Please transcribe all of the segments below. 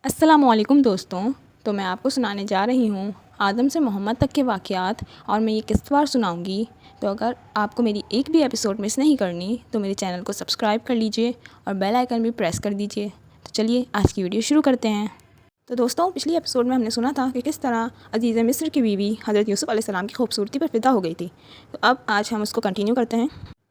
السلام علیکم دوستوں، تو میں آپ کو سنانے جا رہی ہوں آدم سے محمد تک کے واقعات، اور میں یہ قسط وار سناؤں گی۔ تو اگر آپ کو میری ایک بھی ایپیسوڈ مس نہیں کرنی تو میرے چینل کو سبسکرائب کر لیجئے اور بیل آئیکن بھی پریس کر دیجئے۔ تو چلیے آج کی ویڈیو شروع کرتے ہیں۔ تو دوستوں، پچھلی ایپیسوڈ میں ہم نے سنا تھا کہ کس طرح عزیز مصر کی بیوی حضرت یوسف علیہ السلام کی خوبصورتی پر فدا ہو گئی تھی۔ تو اب آج ہم اس کو کنٹینیو کرتے ہیں۔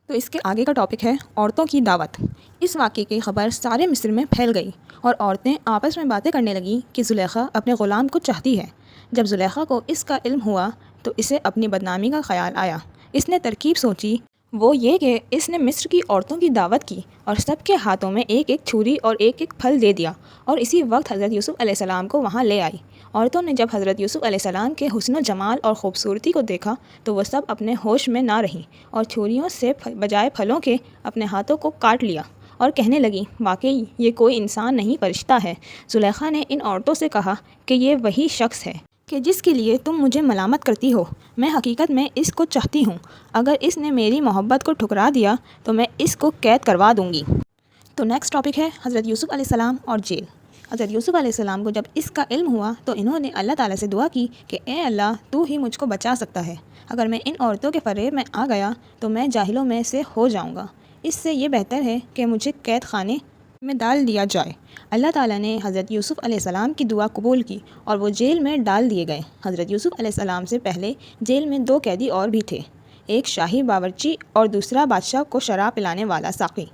تو اس کے آگے کا ٹاپک ہے عورتوں کی دعوت۔ اس واقعے کی خبر سارے مصر میں پھیل گئی اور عورتیں آپس میں باتیں کرنے لگیں کہ زلیخا اپنے غلام کو چاہتی ہے۔ جب زلیخا کو اس کا علم ہوا تو اسے اپنی بدنامی کا خیال آیا۔ اس نے ترکیب سوچی، وہ یہ کہ اس نے مصر کی عورتوں کی دعوت کی اور سب کے ہاتھوں میں ایک ایک چھری اور ایک ایک پھل دے دیا، اور اسی وقت حضرت یوسف علیہ السلام کو وہاں لے آئی۔ عورتوں نے جب حضرت یوسف علیہ السلام کے حسن و جمال اور خوبصورتی کو دیکھا تو وہ سب اپنے ہوش میں نہ رہیں اور چھریوں سے بجائے پھلوں کے اپنے ہاتھوں کو کاٹ لیا اور کہنے لگیں، واقعی یہ کوئی انسان نہیں فرشتہ ہے۔ زلیخا نے ان عورتوں سے کہا کہ یہ وہی شخص ہے کہ جس کے لیے تم مجھے ملامت کرتی ہو۔ میں حقیقت میں اس کو چاہتی ہوں۔ اگر اس نے میری محبت کو ٹھکرا دیا تو میں اس کو قید کروا دوں گی۔ تو نیکسٹ ٹاپک ہے حضرت یوسف علیہ السلام اور جیل۔ حضرت یوسف علیہ السلام کو جب اس کا علم ہوا تو انہوں نے اللہ تعالیٰ سے دعا کی کہ اے اللہ، تو ہی مجھ کو بچا سکتا ہے۔ اگر میں ان عورتوں کے فریب میں آ گیا تو میں جاہلوں میں سے ہو جاؤں گا۔ اس سے یہ بہتر ہے کہ مجھے قید خانے میں ڈال دیا جائے۔ اللہ تعالیٰ نے حضرت یوسف علیہ السلام کی دعا قبول کی اور وہ جیل میں ڈال دیے گئے۔ حضرت یوسف علیہ السلام سے پہلے جیل میں 2 قیدی اور بھی تھے، ایک شاہی باورچی اور دوسرا بادشاہ کو شراب پلانے والا ساقی۔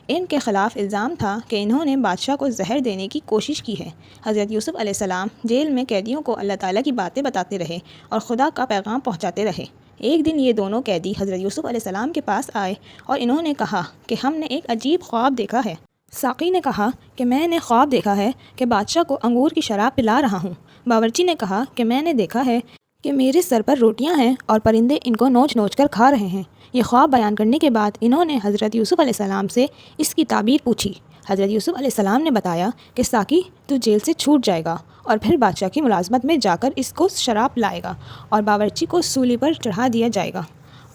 ان کے خلاف الزام تھا کہ انہوں نے بادشاہ کو زہر دینے کی کوشش کی ہے۔ حضرت یوسف علیہ السلام جیل میں قیدیوں کو اللہ تعالیٰ کی باتیں بتاتے رہے اور خدا کا پیغام پہنچاتے رہے۔ ایک دن یہ دونوں قیدی حضرت یوسف علیہ السلام کے پاس آئے اور انہوں نے کہا کہ ہم نے ایک عجیب خواب دیکھا ہے۔ ساقی نے کہا کہ میں نے خواب دیکھا ہے کہ بادشاہ کو انگور کی شراب پلا رہا ہوں۔ باورچی نے کہا کہ میں نے دیکھا ہے کہ میرے سر پر روٹیاں ہیں اور پرندے ان کو نوچ نوچ کر کھا رہے ہیں۔ یہ خواب بیان کرنے کے بعد انہوں نے حضرت یوسف علیہ السلام سے اس کی تعبیر پوچھی۔ حضرت یوسف علیہ السلام نے بتایا کہ ساقی تو جیل سے چھوٹ جائے گا اور پھر بادشاہ کی ملازمت میں جا کر اس کو شراب پلائے گا اور باورچی کو سولی پر چڑھا دیا جائے گا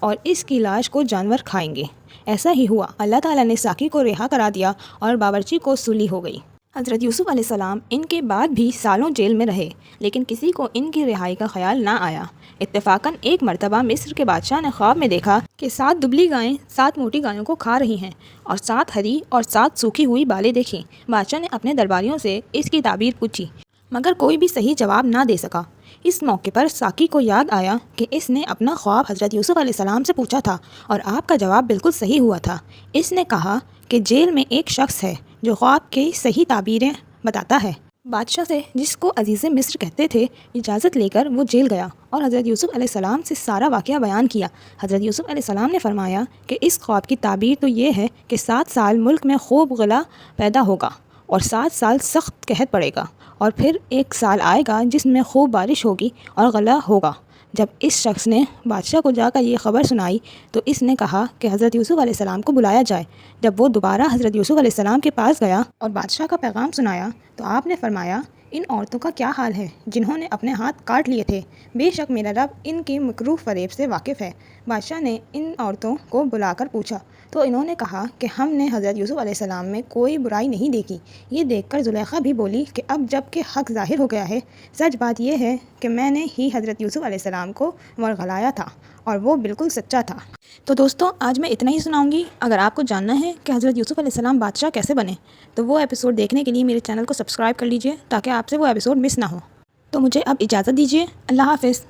اور اس کی لاش کو جانور کھائیں گے۔ ایسا ہی ہوا، اللہ تعالیٰ نے ساقی کو رہا کرا دیا اور باورچی کو سولی ہو گئی۔ حضرت یوسف علیہ السلام ان کے بعد بھی سالوں جیل میں رہے، لیکن کسی کو ان کی رہائی کا خیال نہ آیا۔ اتفاقاً ایک مرتبہ مصر کے بادشاہ نے خواب میں دیکھا کہ 7 دبلی گائیں 7 موٹی گایوں کو کھا رہی ہیں اور 7 ہری اور 7 سوکھی ہوئی بالیں دیکھیں۔ بادشاہ نے اپنے درباریوں سے اس کی تعبیر پوچھی، مگر کوئی بھی صحیح جواب نہ دے سکا۔ اس موقع پر ساقی کو یاد آیا کہ اس نے اپنا خواب حضرت یوسف علیہ السلام سے پوچھا تھا اور آپ کا جواب بالکل صحیح ہوا تھا۔ اس نے کہا کہ جیل میں ایک شخص ہے جو خواب کی صحیح تعبیریں بتاتا ہے۔ بادشاہ سے، جس کو عزیز مصر کہتے تھے، اجازت لے کر وہ جیل گیا اور حضرت یوسف علیہ السلام سے سارا واقعہ بیان کیا۔ حضرت یوسف علیہ السلام نے فرمایا کہ اس خواب کی تعبیر تو یہ ہے کہ 7 سال ملک میں خوب غلہ پیدا ہوگا اور 7 سال سخت قحط پڑے گا، اور پھر 1 سال آئے گا جس میں خوب بارش ہوگی اور غلہ ہوگا۔ جب اس شخص نے بادشاہ کو جا کر یہ خبر سنائی تو اس نے کہا کہ حضرت یوسف علیہ السلام کو بلایا جائے۔ جب وہ دوبارہ حضرت یوسف علیہ السلام کے پاس گیا اور بادشاہ کا پیغام سنایا تو آپ نے فرمایا، ان عورتوں کا کیا حال ہے جنہوں نے اپنے ہاتھ کاٹ لیے تھے؟ بے شک میرا رب ان کی مکروہ فریب سے واقف ہے۔ بادشاہ نے ان عورتوں کو بلا کر پوچھا تو انہوں نے کہا کہ ہم نے حضرت یوسف علیہ السلام میں کوئی برائی نہیں دیکھی۔ یہ دیکھ کر زلیخا بھی بولی کہ اب جب کہ حق ظاہر ہو گیا ہے، سچ بات یہ ہے کہ میں نے ہی حضرت یوسف علیہ السلام کو ورغلایا تھا اور وہ بالکل سچا تھا۔ تو دوستوں، آج میں اتنا ہی سناؤں گی۔ اگر آپ کو جاننا ہے کہ حضرت یوسف علیہ السلام بادشاہ کیسے بنے تو وہ ایپیسوڈ دیکھنے کے لیے میرے چینل کو سبسکرائب کر لیجئے تاکہ آپ سے وہ ایپیسوڈ مس نہ ہو۔ تو مجھے اب اجازت دیجیے۔ اللہ حافظ۔